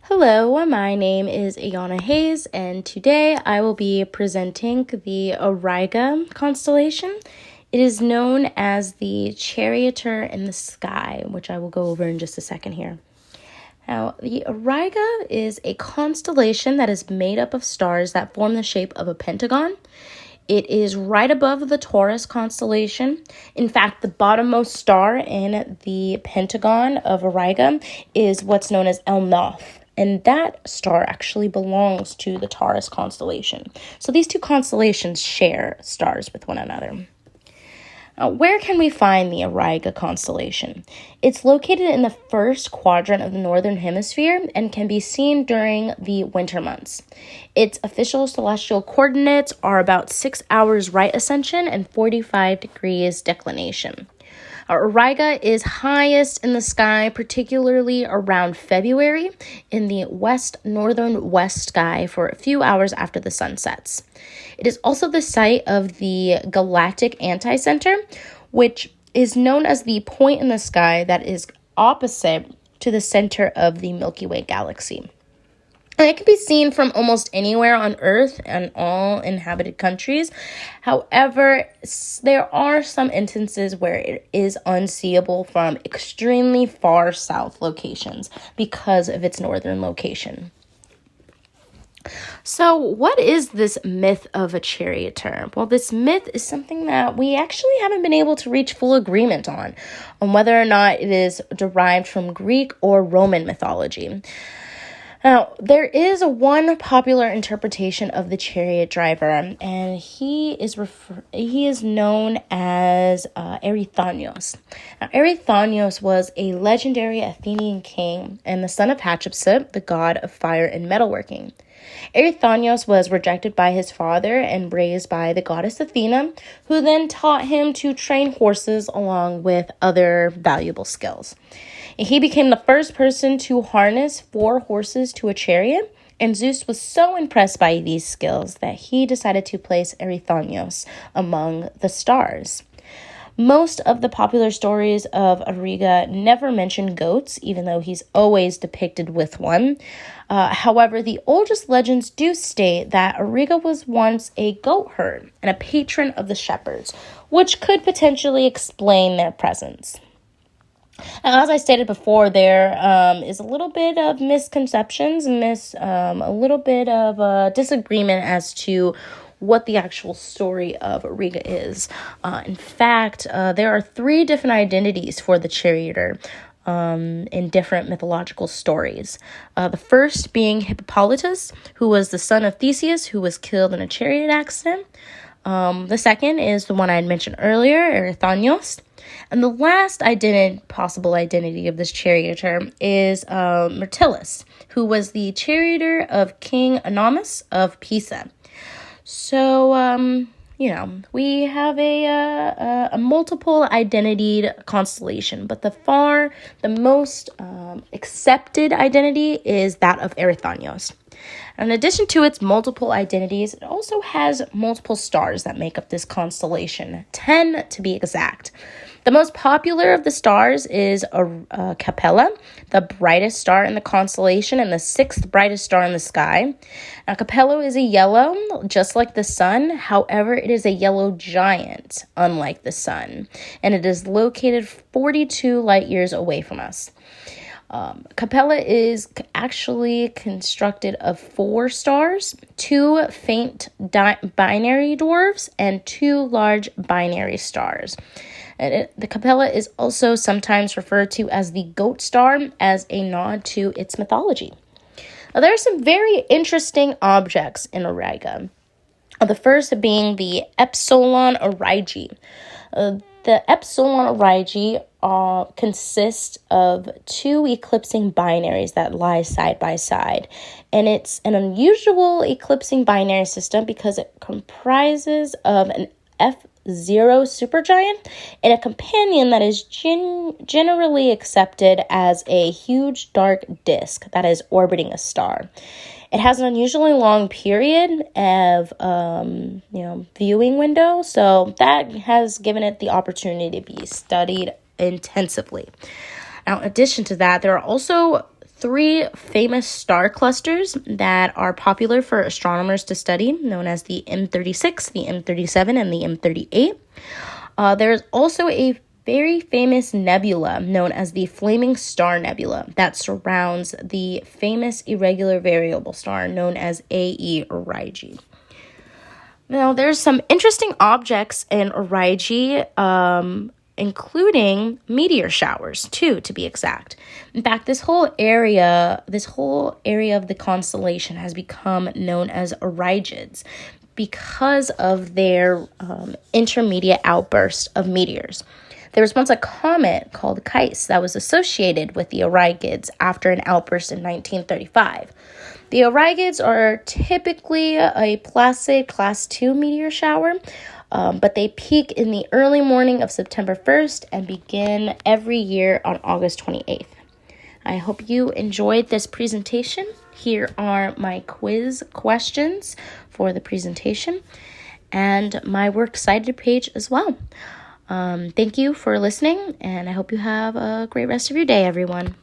Hello, my name is Ayana Hayes, and today I will be presenting the Auriga constellation. It is known as the Charioteer in the Sky, which I will go over in just a second here. Now, the Auriga is a constellation that is made up of stars that form the shape of a pentagon. It is right above the Taurus constellation. In fact, the bottommost star in the pentagon of Auriga is what's known as El Noth. And that star actually belongs to the Taurus constellation. So these two constellations share stars with one another. Now, where can we find the Auriga constellation? It's located in the first quadrant of the northern hemisphere and can be seen during the winter months. Its official celestial coordinates are about 6 hours right ascension and 45 degrees declination. Auriga is highest in the sky, particularly around February, in the northern west sky for a few hours after the sun sets. It is also the site of the galactic anticenter, which is known as the point in the sky that is opposite to the center of the Milky Way galaxy. And it can be seen from almost anywhere on Earth and all inhabited countries. However, there are some instances where it is unseeable from extremely far south locations because of its northern location. So what is this myth of a charioteer? Well, this myth is something that we actually haven't been able to reach full agreement on whether or not it is derived from Greek or Roman mythology. Now, there is one popular interpretation of the chariot driver, and he is known as Erythonios. Now, Erythonios was a legendary Athenian king and the son of Hatshepsut, the god of fire and metalworking. Erythonios was rejected by his father and raised by the goddess Athena, who then taught him to train horses along with other valuable skills. He became the first person to harness 4 horses to a chariot, and Zeus was so impressed by these skills that he decided to place Erythonios among the stars. Most of the popular stories of Auriga never mention goats, even though he's always depicted with one. However, the oldest legends do state that Auriga was once a goat herd and a patron of the shepherds, which could potentially explain their presence. Now, as I stated before, there is a little bit of misconceptions, a little bit of disagreement as to what the actual story of Auriga is. In fact, there are 3 different identities for the charioteer in different mythological stories. The first being Hippolytus, who was the son of Theseus, who was killed in a chariot accident. The second is the one I had mentioned earlier, Erythonios. And the last possible identity of this charioteer is Myrtilus, who was the charioteer of King Anomus of Pisa. So, we have a multiple identitied constellation, but the most accepted identity is that of Erythonios. In addition to its multiple identities, it also has multiple stars that make up this constellation, 10 to be exact. The most popular of the stars is Capella, the brightest star in the constellation and the 6th brightest star in the sky. Now, Capella is a yellow, just like the sun. However, it is a yellow giant, unlike the sun, and it is located 42 light years away from us. Capella is actually constructed of 4 stars, 2 faint binary dwarfs, and 2 large binary stars. And the Capella is also sometimes referred to as the goat star as a nod to its mythology. Now, there are some very interesting objects in Auriga. The first being the Epsilon Aurigi. The Epsilon Aurigi consists of 2 eclipsing binaries that lie side by side. And it's an unusual eclipsing binary system because it comprises of an F0 supergiant and a companion that is generally accepted as a huge dark disk that is orbiting a star. It has an unusually long period of, viewing window, so that has given it the opportunity to be studied intensively. Now, in addition to that, there are also three famous star clusters that are popular for astronomers to study, known as the M36, the M37, and the M38. There's also a very famous nebula known as the Flaming Star Nebula that surrounds the famous irregular variable star known as AE Auriga. Now, there's some interesting objects in Auriga, including meteor showers, too, to be exact. In fact, this whole area of the constellation has become known as Aurigids because of their intermediate outburst of meteors. There was once a comet called Kais that was associated with the Aurigids after an outburst in 1935. The Aurigids are typically a placid Class 2 meteor shower, but they peak in the early morning of September 1st and begin every year on August 28th. I hope you enjoyed this presentation. Here are my quiz questions for the presentation and my works cited page as well. Thank you for listening, and I hope you have a great rest of your day, everyone.